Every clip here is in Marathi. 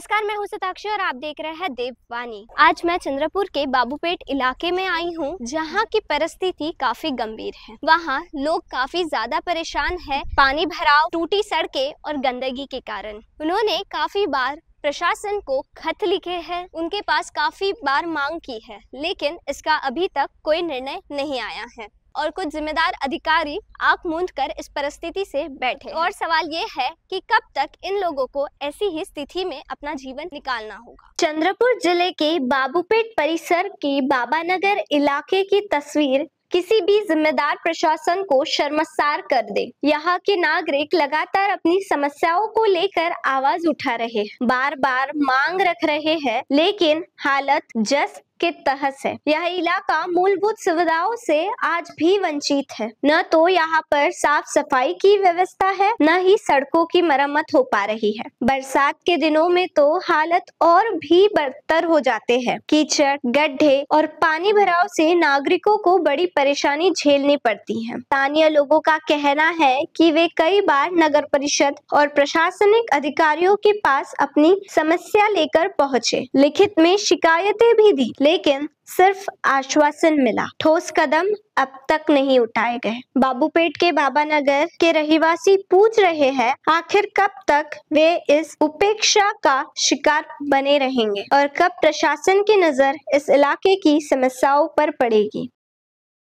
नमस्कार, मैं हूं सताक्षी और आप देख रहे हैं देववाणी। आज मैं चंद्रपुर के बाबूपेट इलाके में आई हूं, जहां की परिस्थिति काफी गंभीर है। वहां लोग काफी ज्यादा परेशान हैं पानी भराव, टूटी सड़कें और गंदगी के कारण। उन्होंने काफी बार प्रशासन को खत लिखे हैं, उनके पास काफी बार मांग की है, लेकिन इसका अभी तक कोई निर्णय नहीं आया है और कुछ जिम्मेदार अधिकारी आंख मूंद कर इस परिस्थिति से बैठे। और सवाल ये है कि कब तक इन लोगों को ऐसी ही स्थिति में अपना जीवन निकालना होगा। चंद्रपुर जिले के बाबूपेट परिसर के बाबानगर इलाके की तस्वीर किसी भी जिम्मेदार प्रशासन को शर्मसार कर दे। यहाँ के नागरिक लगातार अपनी समस्याओं को लेकर आवाज उठा रहे, बार बार मांग रख रहे हैं, लेकिन हालत जस के तहस है। यह इलाका मूलभूत सुविधाओं से आज भी वंचित है। न तो यहाँ पर साफ सफाई की व्यवस्था है, न ही सड़कों की मरम्मत हो पा रही है। बरसात के दिनों में तो हालत और भी बदतर हो जाते हैं। कीचड़, गड्ढे और पानी भराव से नागरिकों को बड़ी परेशानी झेलनी पड़ती है। स्थानीय लोगों का कहना है कि वे कई बार नगर परिषद और प्रशासनिक अधिकारियों के पास अपनी समस्या लेकर पहुँचे, लिखित में शिकायतें भी दी, लेकिन सिर्फ आश्वासन मिला। ठोस कदम अब तक नहीं उठाए गए। बाबूपेट के बाबानगर के रहवासी पूछ रहे हैं, आखिर कब तक वे इस उपेक्षा का शिकार बने रहेंगे और कब प्रशासन की नजर इस इलाके की समस्याओं पर पड़ेगी।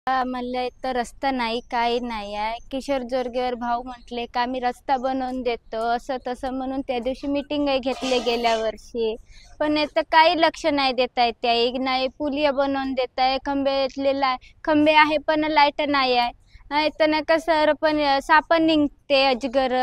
आम्हाला इथं रस्ता नाही, काही नाही आहे। किशोर जोरगेवर भाऊ म्हटले का आम्ही रस्ता बनवून देतो असं तसं म्हणून त्या दिवशी मीटिंग घेतले गेल्या वर्षी, पण इथं काही लक्ष नाही देता येत आहे। नाही पुलिया बनवून देत आहे, खंबे आहे पण लाईट नाही आहे। इथं नाही का सर पण साप निघते, अजगर।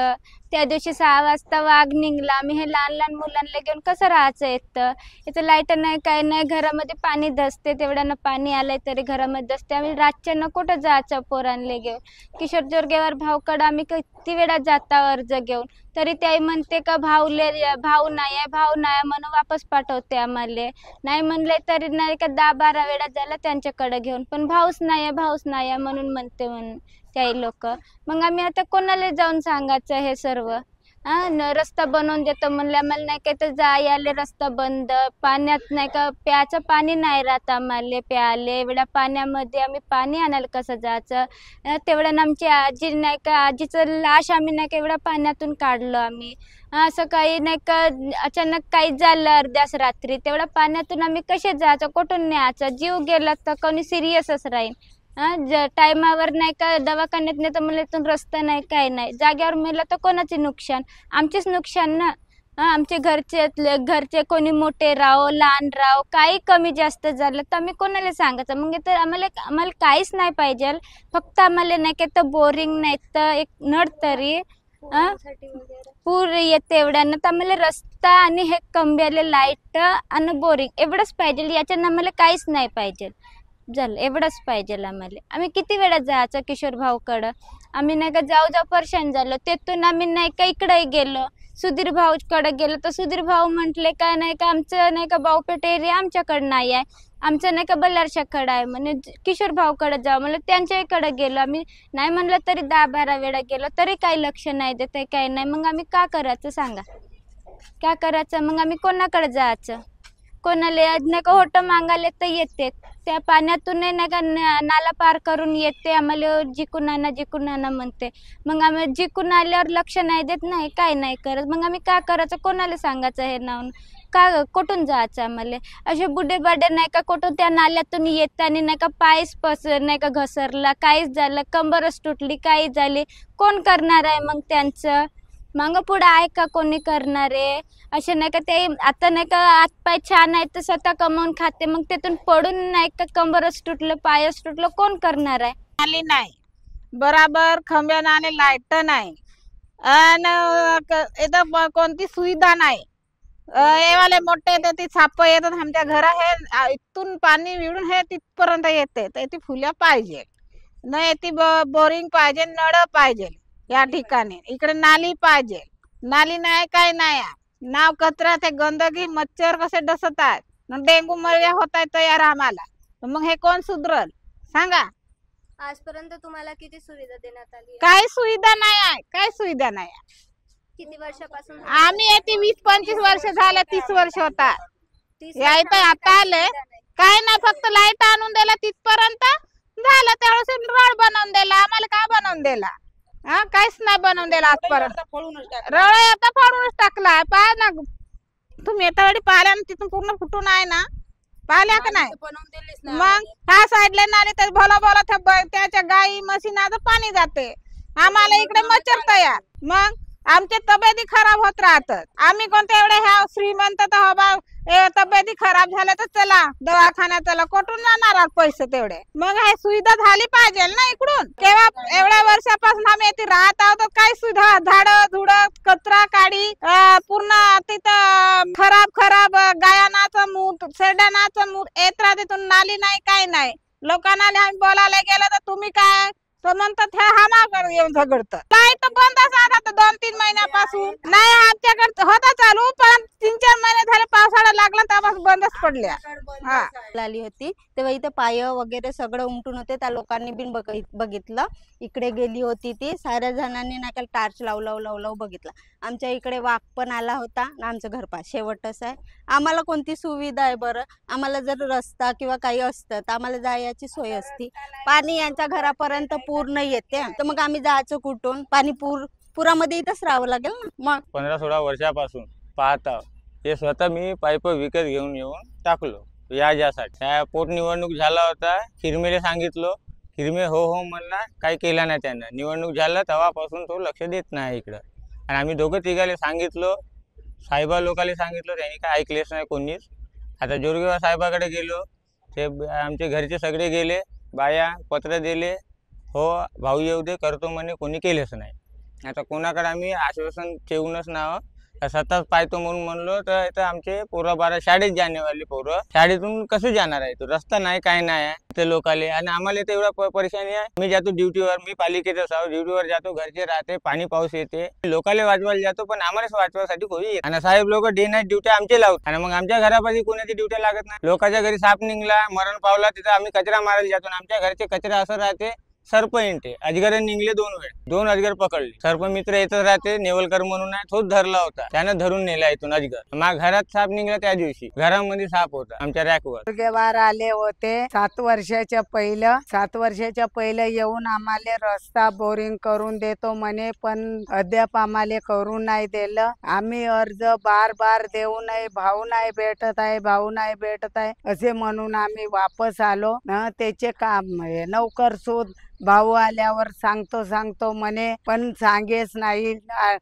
त्या दिवशी 6 वाजता वाघ निघला। आम्ही हे लहान लहान मुलांना घेऊन कसं राहायचं? इथं लाईट नाही, काय नाही, घरामध्ये पाणी धसते, तेवढ्यानं पाणी आलंय तरी घरामध्ये धसते। आम्ही रातच्यानं कुठं जायचं पोरांना घेऊन? किशोर जोरगेवर भाऊकडं आम्ही किती वेळा जाता अर्ज घेऊन, तरी ते म्हणते का भाऊ नाही आहे म्हणून वापस पाठवते आम्हाला। नाही म्हणले तरी नाही का 10-12 वेळा झाला त्यांच्याकडे घेऊन, पण भाऊच नाही आहे म्हणून म्हणते म्हणून काही लोक। मग आम्ही आता कोणाला जाऊन सांगायचं हे सर्व? रस्ता बनवून देतो म्हणले, आम्हाला नाही काय तर जायले रस्ता बंद, पाण्यात नाही का प्यायचं पाणी नाही राहत आम्हाला प्यायला। एवढ्या पाण्यामध्ये आम्ही पाणी आणायला कसं जायचं? तेवढ्यानं आमची आजी नाही का, आजीचं लाश आम्ही नाही का एवढ्या पाण्यातून काढलं आम्ही। असं काही नाही का अचानक काही झालं अर्ध्याच रात्री, तेवढ्या पाण्यातून आम्ही कसे जायचं, कुठून न्यायचं? जीव गेला तर कोणी सिरियसच राहील। टायमावर नाही का दवाखान्यात नाही तर मला इथून रस्ता नाही, काय नाही, जाग्यावर मेलं तर कोणाचे नुकसान? आमचेच नुकसान ना। आमचे घरचे कोणी मोठे राहो लहान राहो, काही कमी जास्त झालं तर आम्ही कोणाला सांगायचं? मग तर आम्हाला काहीच नाही पाहिजे, फक्त आम्हाला नाही का तर बोरिंग नाही तर एक नळ तरी पूर येते एवढ्यानं, तर आम्हाला रस्ता आणि हे खंब्याले लाईट आणि बोरिंग एवढंच पाहिजे। याच्यानं आम्हाला काहीच नाही पाहिजे झालं, एवढंच पाहिजे आम्हाला। आम्ही किती वेळा जायचं किशोर भाऊकडं? आम्ही नाही का जाऊ परेशान झालो। तिथून आम्ही नाही का इकडे गेलो, सुधीर भाऊकडे गेलो, तर सुधीर भाऊ म्हटले का नाही का आमचं नाही का बावपेट एरिया आमच्याकडे नाही आहे, आमचं नाही का बल्लारशाकडे आहे म्हणे, किशोर भाऊकडे जाऊ म्हणलं, त्यांच्याकडे गेलो आम्ही। नाही म्हणलं तरी 10-12 वेळा गेलो, तरी काही लक्ष नाही देत, काही नाही। मग आम्ही का करायचं सांगा? काय करायचं? मग आम्ही कोणाकडे जायचं? कोणाला नाही का होटं मागायला तर येते, त्या पाण्यातून नाही का नाला पार करून येते, आम्हाला जिकून आणा म्हणते। मग आम्ही जिकून आल्यावर लक्ष नाही देत, नाही काय नाही करत, मग आम्ही काय करायचं? कोणाला सांगायचं हे नाव? का कुठून जायचं आम्हाला? असे बुड्ढे बाडे नाही का कुठून त्या नाल्यातून येताना नाही का पायच नाही का घसरला, काहीच झालं, कंबरच तुटली, काही झाली, कोण करणार आहे मग त्यांचं? मग पुढे आहे का कोणी करणारे? असे नाही का ते आता नाही का हातपाय छान आहे तर स्वतः कमवून खाते, मग त्यातून पडून नाही का कंबरच तुटलं, पायच तुटलं, कोण करणार आहे? आली नाही बराबर, खंब्यानं आणि लाईट नाही, आणि इथं कोणती सुविधा नाही। एवाले मोठे येते ती छाप येतात आमच्या घरा, हे इथून पाणी विळून हे तिथपर्यंत येते, तर ती फुल्या पाहिजे नाही, ती बोरिंग पाहिजे, नळ पाहिजे या ठिकाणी। इकडे नाली पाहिजे, नाली नाही, काय नाही। नाव कचरा, ते गंदगी, मच्छर कसे डसत आहेत, डेंगू मलेरिया होत आहे तयार आम्हाला, मग हे कोण सुधरल सांगा? आजपर्यंत तुम्हाला किती सुविधा देण्यात आली? काय सुविधा नाही आहे, काय सुविधा नाही आहे। किती वर्षापासून आम्ही येते 20-25 वर्ष झालं, 30 वर्ष होता. 30 यायचं आता आले काय नाही, फक्त लाईट आणून दिला तिथपर्यंत झालं. त्यावेळेस रोड बनवून दिला, आम्हाला काय बनवून दिला? हा, काहीच नाही बनवून दिला आजपर्यंत. रळ आता फोडूनच टाकला. पहा ना तुम्ही, येता वेळी पाहिल्या ना, तिथून पूर्ण फुटून आहे ना, पाहिल्या का नाही? मग ह्या साईडला नाले तर भला भला त्याच्या गाई म्हशीनाचं पाणी जाते. आम्हाला इकडे मच्छर तयार. मग आमच्या तब्येती खराब होत राहतात. आम्ही कोणत्या एवढे ह्या श्रीमंत तर हो बा, तब्येती खराब झाल्या तर चला दवाखान्यात, चला कुठून जाणार आहात पैसे तेवढे? मग हे सुविधा झाली पाहिजे ना इकडून. तेव्हा एवढ्या वर्षापासून आम्ही येथे राहत आहोत, काही सुविधा, झाड झुड, कचरा काढी, पूर्ण तिथं खराब गायनाचं मूत, शेडानाचं मूत येत राहते. तिथून नाली नाही, काही नाही. लोकांना आम्ही बोलायला गेलं तर तुम्ही काय तो म्हणतात हे हामाकडे येऊन झगडत. लाईट बंदच आता 2-3 महिन्यापासून नाही. आमच्याकडे होता चालू, पण 3-4 महिने झाले पावसाळा लागला तेव्हापासून बंदच पडल्या. हा, आली होती तेव्हा इथे पाय वगैरे सगळं उमटून होते. त्या लोकांनी बिन बघितलं. इकडे गेली होती ती, साऱ्या जणांनी नाही का टार्च लावू बघितला. आमच्या इकडे वाघ पण आला होता. आमचं घर पा शेवटच आहे. आम्हाला कोणती सुविधा आहे बरं? आम्हाला जर रस्ता किंवा काही असतं तर आम्हाला जायची सोय असती. पाणी यांच्या घरापर्यंत पूर्ण येते, तर मग आम्ही जायचं कुठून? पाणी पुरामध्ये इथंच राहावं लागेल ना. मग 15-16 वर्षापासून पाहत आहोत. हे स्वतः मी पाईप विकत घेऊन येऊन टाकलो यासाठी. त्या पोटनिवडणूक झाला होता, खिरमेला सांगितलं. खिरमे हो म्हणला, काही केला नाही त्यानं. निवडणूक झालं तेव्हापासून तो लक्ष देत नाही इकडं. आणि आम्ही दोघं तिघाले सांगितलं, साहेबा लोकांना सांगितलं, त्यांनी काय ऐकलेच नाही कोणीच. आता जोरगेवार साहेबाकडे गेलो, ते आमचे घरचे सगळे गेले, बाया पत्र दिले, हो भाऊ येऊ दे करतो म्हणे, कोणी केलेच नाही. आता कोणाकडे आम्ही आश्वासन ठेवूनच नाव सतत पाहतो म्हणून म्हणलो. तर इथं आमचे पोरं 12 शाळेत जाणेवाले पोरं, शाळेतून कसं जाणार आहे? तो रस्ता नाही, काय नाही आहे ते लोकाले. आणि आम्हाला इथे एवढा परेशानी आहे. मी जातो ड्युटीवर, मी पालिकेचा साव ड्युटीवर जातो, घरचे राहते, पाणी पाऊस येते, लोकाले वाचवायला जातो, पण आम्हालाच वाचवासाठी कोणी येत. आणि साहेब लोक डे नाईट ड्युटी आमचे लावतात. आणि मग आमच्या घरापाशी कोणाची ड्युटी लागत नाही. लोकांच्या घरी साप निघला, मरण पावला, तिथं आम्ही कचरा मारायला जातो. आमच्या घरचे कचरा असं राहते, सर्प येते. अजगर निघले 2 वेळ, 2 अजगर पकडले. सर्प मित्र येतच राहते, नेवलकर म्हणून आहे, तोच धरला होता, त्यानं धरून नेला इथून अजगर. मग घरात साप निघला, त्या दिवशी घरामध्ये साप होता आमच्या रॅकवर. जोरगेवार आले होते 7 वर्षाच्या पहिलं येऊन आम्हाला रस्ता बोरिंग करून देतो म्हणे, पण अद्याप आम्हाला करून नाही दिलं. आम्ही अर्ज बार देऊ नाही, भाऊ नाही भेटत आहे असे म्हणून आम्ही वापस आलो. त्याचे काम नौकर शोध भाऊ आल्यावर सांगतो म्हणे, पण सांगेच नाही.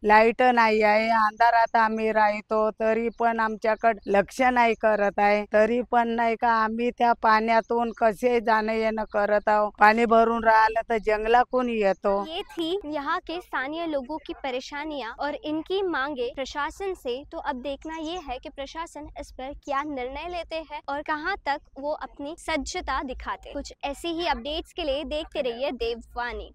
लाईट नाही आहे, अंधारात आम्ही राहतो, तरी पण आमच्याकडे लक्ष नाही करत आहे. तरी पण नाही का आम्ही त्या पाण्यातून कसे जाणं येणं करत आहोत. पाणी भरून राहिलं तर जंगलातून येतो. ये थी यहाँ के स्थानीय लोगों की परेशानियां और इनकी मांगे प्रशासन से। तो अब देखना ये है कि प्रशासन इस पर क्या निर्णय लेते हैं और कहां तक वो अपनी सज्जता दिखाते। कुछ ऐसी ही अपडेट्स के लिए देखते रहिए देववानी।